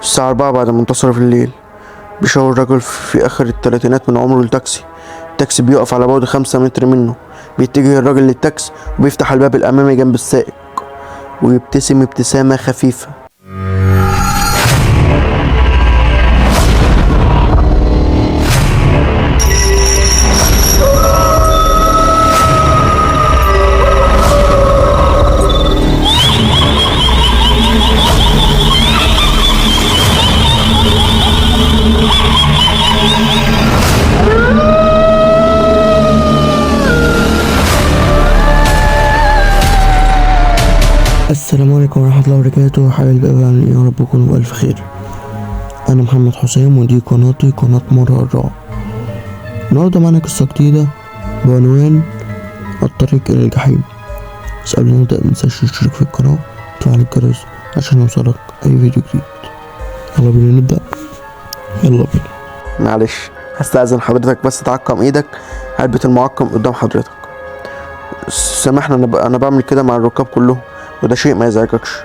الساعة 4 بعد منتصف الليل. بيشاور رجل في آخر التلاتينات من عمره التاكسي. التاكسي بيقف على بعد 5 متر منه. بيتجه الراجل للتاكسي وبيفتح الباب الأمامي جنب السائق ويبتسم ابتسامة خفيفة. السلام عليكم ورحمة الله وبركاته. حبايبي عاملين ايه؟ يا رب تكونوا بألف خير. أنا محمد حسام ودي قناتي قناة مرة الرعب. النهاردة معانا قصة جديدة بعنوان الطريق إلى الجحيم. بس قبل ما نبدأ متنساش تشترك في القناة وتفعل الجرس عشان يوصلك أي فيديو جديد. يلا بينا نبدأ. يلا بينا. معلش هستأذن حضرتك بس تعقم ايدك علبة المعقم قدام حضرتك. سامحنا أنا بعمل كده مع الركاب كلهم وده شيء ما يزعجكش.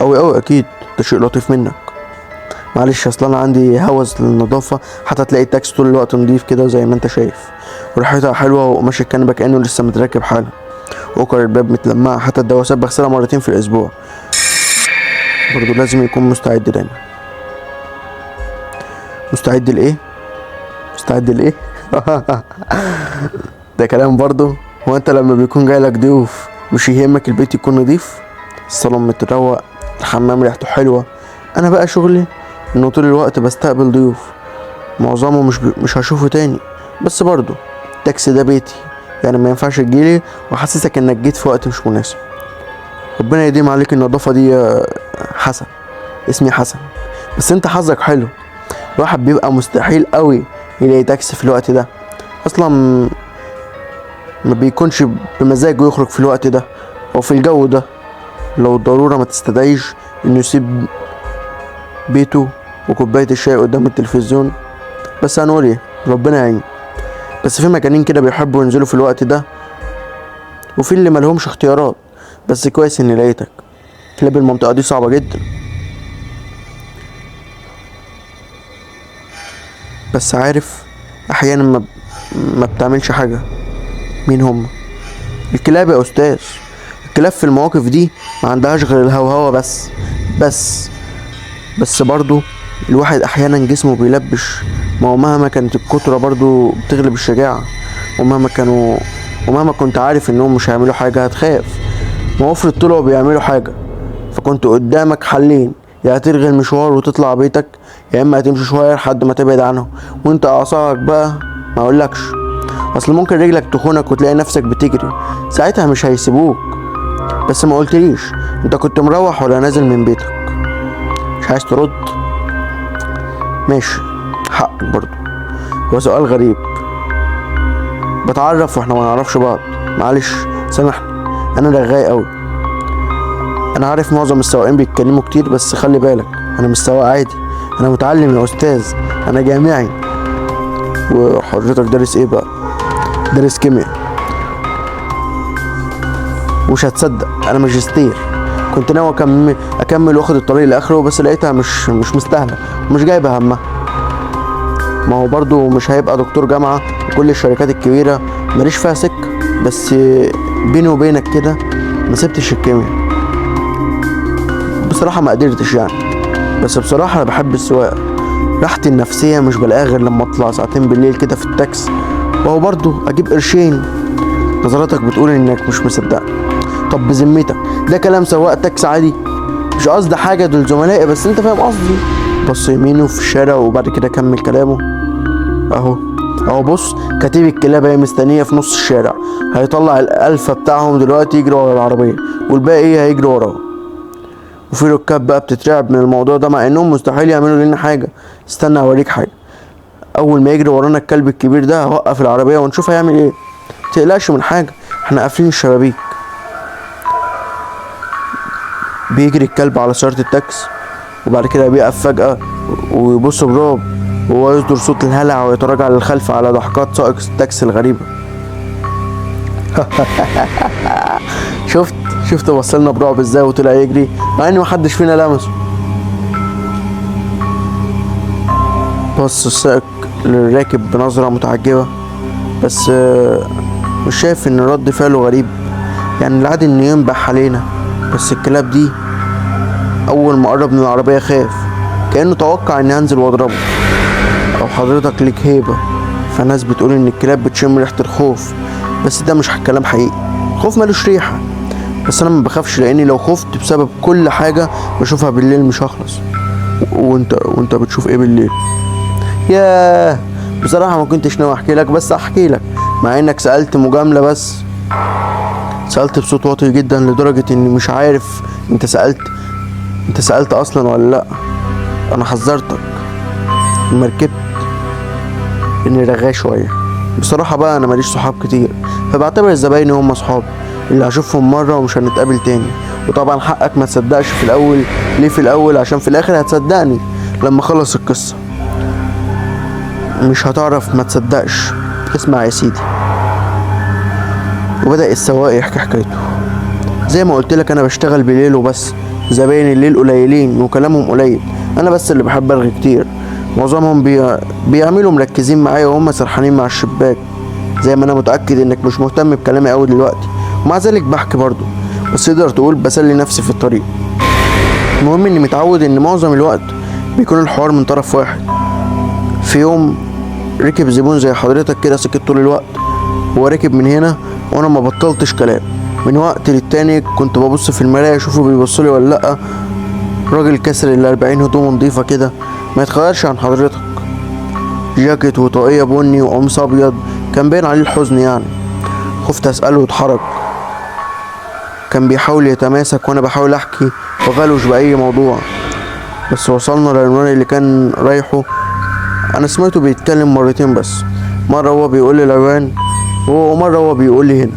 أوي أكيد ده شيء لطيف منك. معلش أصل أنا عندي هوس للنظافة، حتى تلاقي التاكسي طول الوقت نضيف كده زي ما أنت شايف، وريحتها حلوة وقماش الكنبة كأنه لسه متركب حالا، وأوكر الباب متلمعة، حتى الدواسات بغسلها مرتين في الأسبوع. برضه لازم يكون مستعد دايما. مستعد لإيه؟ مستعد لإيه؟ ده كلام برضه. هو أنت لما بيكون جايلك ضيوف مش يهمك البيت يكون نضيف؟ الصالون متروق، الحمام ريحته حلوة. انا بقى شغلي انه طول الوقت بستقبل ضيوف، معظمه مش هشوفه تاني، بس برضو التاكسي ده بيتي، يعني ما ينفعش تجيلي وحسسك انك جيت في وقت مش مناسب. ربنا يديم عليك النظافة دي يا حسن. اسمي حسن، بس انت حظك حلو. الواحد بيبقى مستحيل قوي يلاقي تاكسي في الوقت ده، اصلا ما بيكونش بمزاجه يخرج في الوقت ده او في الجو ده، لو الضرورة ما تستدعيش انه يسيب بيته وكوباية الشاي قدام التلفزيون. بس هنقول ايه، ربنا يعين. بس في مكانين كده بيحبوا ينزلوا في الوقت ده، وفي اللي ملهمش اختيارات. بس كويس اني لقيتك. كلاب المنطقة دي صعبة جدا، بس عارف احيانا ما بتعملش حاجة. مين هم؟ الكلاب يا استاذ. الكلاب في المواقف دي ما عندهاش غير الهوهوة بس برضو الواحد احيانا جسمه بيلبش. ما هو مهما كانت الكترة برضو بتغلب الشجاعة، ومهما كنت عارف انهم مش هيعملوا حاجة هتخاف. ما افرض طلعوا بيعملوا حاجة، فكنت قدامك حلين: يا هتلغي المشوار وتطلع بيتك، يا اما هتمشي شوية لحد ما تبعد عنهم. وانت اعصابك بقى ما اقولكش، اصل ممكن رجلك تخونك وتلاقي نفسك بتجري، ساعتها مش هيسيبوك. بس ما قلتليش انت كنت مروح ولا نازل من بيتك؟ مش عايز ترد؟ ماشي، حقك برضو. هو سؤال غريب، بتعرف واحنا ما نعرفش بعض. معلش سامحني، انا رغاي قوي. انا عارف معظم السواقين بيتكلموا كتير، بس خلي بالك انا مش سواق عادي، انا متعلم يا استاذ، انا جامعي. وحضرتك دارس ايه بقى؟ دارس كيمياء. ومش هتصدق انا ماجستير. كنت ناوي اكمل واخد الطريق لاخره، بس لقيتها مش مستاهله ومش جايبه همها. ما هو برضو مش هيبقى دكتور جامعه وكل الشركات الكبيره ماليش فيها سكه، بس بيني وبينك كده ما سبتش الكيمياء بصراحه، ما قدرتش يعني. بس بصراحه انا بحب السواقه، راحتي النفسيه مش بلاقيها غير لما اطلع ساعتين بالليل كده في التاكسي، وهو برضو اجيب قرشين. نظراتك بتقول انك مش مصدقني. طب بذمتك ده كلام سواق تاكسي عادي؟ مش قصدي حاجه، دول زملائي، بس انت فاهم قصدي. بص يمينه في الشارع وبعد كده كمل كلامه. اهو بص، كتيب الكلاب هي مستنيه في نص الشارع، هيطلع الالفا بتاعهم دلوقتي يجري ورا العربيه، والباقي هيجري وراه. وفي ركاب بقى بتترعب من الموضوع ده، مع انهم مستحيل يعملوا لنا حاجه. استنى اوريك حاجه. اول ما يجري ورانا الكلب الكبير ده هوقف العربيه ونشوف هيعمل ايه. متقلقش من حاجه، احنا قافلين الشبابيك. بيجري الكلب على سيارة التاكس، وبعد كده بيقف فجأة ويبص برعب، وهو يصدر صوت الهلع ويتراجع للخلف على ضحكات سائق التاكسي الغريبة. شفت بصلنا برعب ازاي وطلع يجري مع ان محدش فينا لمسه. بص السائق للراكب بنظرة متعجبة، بس مش شايف ان رد فعله غريب. يعني العادي انه ينبح علينا، بس الكلاب دي اول ما قرب من العربية خاف، كأنه توقع اني هنزل واضربه. او حضرتك ليك هيبة، فناس بتقول ان الكلاب بتشم ريحة الخوف، بس ده مش كلام حقيقي. الخوف ملوش ريحة، بس انا ما بخافش، لاني لو خفت بسبب كل حاجة بشوفها بالليل مش هخلص. وانت بتشوف ايه بالليل؟ ياه، بصراحة ما كنتش ناوي احكي لك، بس احكي لك مع انك سألت مجاملة. بس سألت بصوت واطي جدا لدرجة اني مش عارف انت سألت اصلا ولا لا. انا حذرتك لما ركبت اني رغاي شوية. بصراحة بقى انا ماليش صحاب كتير، فبعتبر الزباين هم صحابي اللي هشوفهم مرة ومش هنتقابل تاني. وطبعا حقك ما تصدقش في الاول. ليه في الاول؟ عشان في الاخر هتصدقني لما اخلص القصة. مش هتعرف ما تصدقش. اسمع يا سيدي. وبدأ السواق يحكي حكايته. زي ما قلت لك انا بشتغل بالليل وبس، زباين الليل قليلين وكلامهم قليل، انا بس اللي بحب ارغي كتير. معظمهم بيعملوا مركزين معايا وهم سرحانين مع الشباك، زي ما انا متأكد انك مش مهتم بكلامي قوي دلوقتي، ومع ذلك بحكي برضه، بس تقدر تقول بسلي نفسي في الطريق. المهم اني متعود ان معظم الوقت بيكون الحوار من طرف واحد. في يوم ركب زبون زي حضرتك كده سكت طول الوقت، هو راكب من هنا وانا ما بطلتش كلام. من وقت للتاني كنت ببص في المراية اشوفه بيبصلي ولا لا. راجل كسر ال40 هدومه نضيفة كده، ما يتغيرش عن حضرتك، جاكيت وطاقية بني وقميص ابيض، كان باين عليه الحزن يعني. خفت اسأله واتحرك، كان بيحاول يتماسك وانا بحاول احكي وغلوش باي موضوع. بس وصلنا للعنوان اللي كان رايحه. انا سمعته بيتكلم مرتين بس، مرة هو بيقول لي العنوان ومرة هو بيقول لي هنا.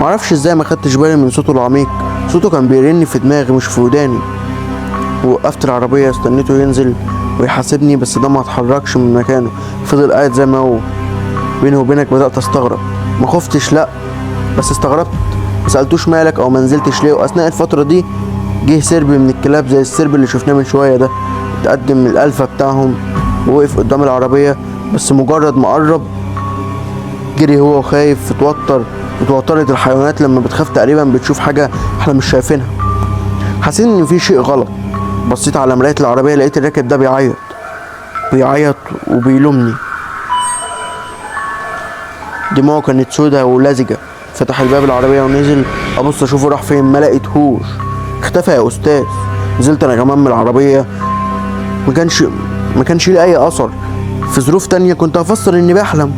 معرفش ازاي ما خدتش بالي من صوته العميق. صوته كان بيرن في دماغي مش في وداني. وقفت العربية استنيته ينزل ويحاسبني، بس ده ما اتحركش من مكانه، فضل قاعد زي ما هو. بيني وبينك بدأت استغرب، ما خفتش لا، بس استغربت. ما سألتوش مالك او ما نزلتش ليه. واثناء الفترة دي جه سرب من الكلاب زي السرب اللي شفناه من شوية ده، اتقدم من الألفة بتاعهم ووقف قدام العربية، بس مجرد ما قرب جري هو خايف. اتوترت الحيوانات لما بتخاف تقريبا بتشوف حاجة احنا مش شايفينها. حسيت ان في شيء غلط. بصيت على مراية العربية لقيت الراكب ده بيعيط وبيلومني. دماغه كانت سودة ولزجة. فتح الباب العربية ونزل. ابص اشوفه راح فين، ما لقيتهوش، اختفى يا استاذ. نزلت انا كمان من العربية، ما كانش لي اي اثر. في ظروف تانية كنت هفسر اني بحلم،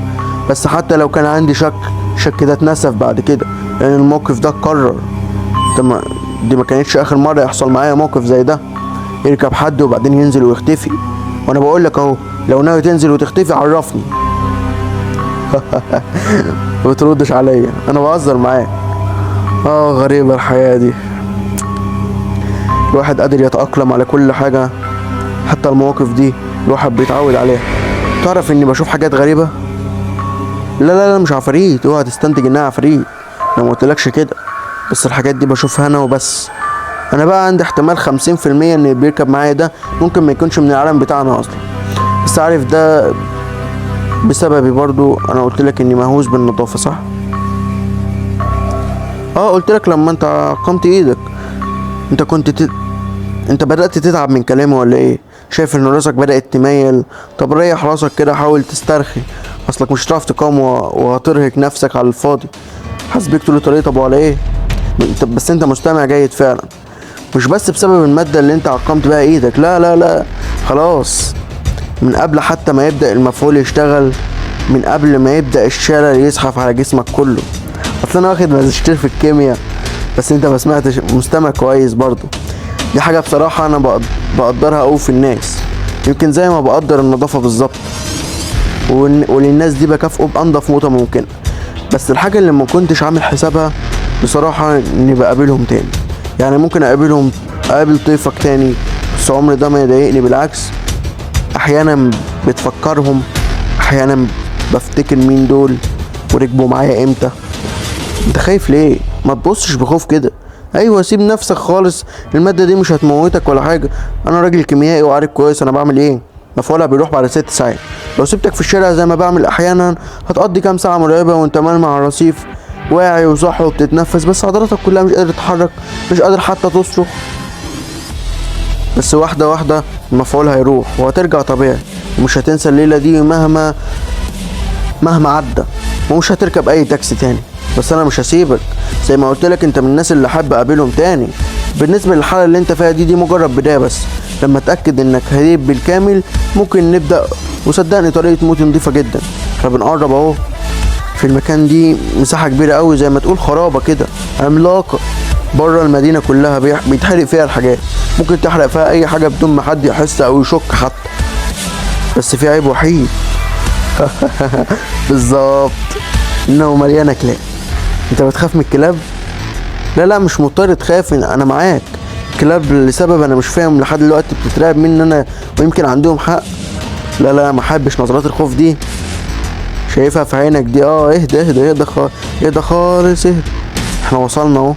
بس حتى لو كان عندي شك ده اتنسف بعد كده، لان الموقف ده اتكرر. دي ما كانتش اخر مرة يحصل معايا موقف زي ده. يركب حد وبعدين ينزل ويختفي، وانا بقول لك اهو لو ناوي تنزل وتختفي عرفني. ما بتردش عليا، انا بهزر معاك. غريبة الحياة دي. الواحد قادر يتأقلم على كل حاجة، حتى المواقف دي الواحد بيتعود عليها. تعرف اني بشوف حاجات غريبة؟ لا مش عفاريت، اوعى تستنتج انها عفاريت، انا ما قلتلكش كده، بس الحاجات دي بشوفها انا وبس. انا بقى عندي احتمال 50% ان اللي بيركب معايا ده ممكن ما يكونش من العالم بتاعنا اصلا، بس عارف ده بسببي برضو. انا قلتلك اني مهووس بالنظافة صح؟ قلتلك لما انت عقمت ايدك. انت بدأت تتعب من كلامي ولا ايه؟ شايف ان راسك بدأت تميل؟ طب ريح راسك كده، حاول تسترخي، اصلك مش هتعرف تقاوم وهترهق نفسك على الفاضي. حاسبك طول الطريق. طب ولا ايه؟ بس انت مستمع جيد فعلا، مش بس بسبب المادة اللي انت عقمت بيها ايدك، لا خلاص، من قبل حتى ما يبدأ المفعول يشتغل، من قبل ما يبدأ الشلل يزحف على جسمك كله. اصل انا واخد ماجستير في الكيمياء، بس انت ما سمعتش، مستمع كويس برضو. دي حاجة بصراحة انا بقدرها قوي في الناس، يمكن زي ما بقدر النظافة بالظبط، وللناس دي بكافئه بأنضف موتة ممكن. بس الحاجة اللي ما كنتش عامل حسابها بصراحة اني بقابلهم تاني. يعني ممكن اقابل طيفك تاني، بس عمر ده ما يضايقني، بالعكس احيانا بتفكرهم، احيانا بفتكر مين دول وركبوا معايا امتى. انت خايف ليه؟ ما تبصش بخوف كده. ايوه سيب نفسك خالص، المادة دي مش هتموتك ولا حاجة. انا راجل كيميائي وعارف كويس انا بعمل ايه. مفعولها بيروح بعد 6 ساعات. لو سبتك في الشارع زي ما بعمل احيانا هتقضي كام ساعة مرعبة وانت مرمي على الرصيف، واعي وصاحي وبتتنفس بس عضلاتك كلها مش قادر تتحرك، مش قادر حتى تصرخ. بس واحدة واحدة المفعول هيروح وهترجع طبيعي، ومش هتنسى الليلة دي مهما عدى، ومش هتركب اي تاكسي تاني. بس انا مش هسيبك، زي ما قلت لك انت من الناس اللي حابب اقابلهم تاني. بالنسبة للحالة اللي انت فيها دي مجرد بداية بس، لما اتأكد انك هديت بالكامل ممكن نبدأ. وصدقني طريقة موتي نضيفة جدا، احنا بنقرب اهو. في المكان دي مساحة كبيرة قوي زي ما تقول خرابة كده عملاقة بره المدينة كلها، بيتحرق فيها الحاجات، ممكن تحرق فيها اي حاجة بدون ما حد يحس او يشك حتى. بس في عيب وحيد بالظبط، انه مليانة كلاب. انت بتخاف من الكلاب؟ لا مش مضطر تخاف، انا معاك. الكلاب لسبب انا مش فاهم لحد دلوقتي بتترعب مني انا، ويمكن عندهم حق. لا ما احبش نظرات الخوف دي، شايفها في عينك دي. اهدى خالص اهدى. احنا وصلنا اهو.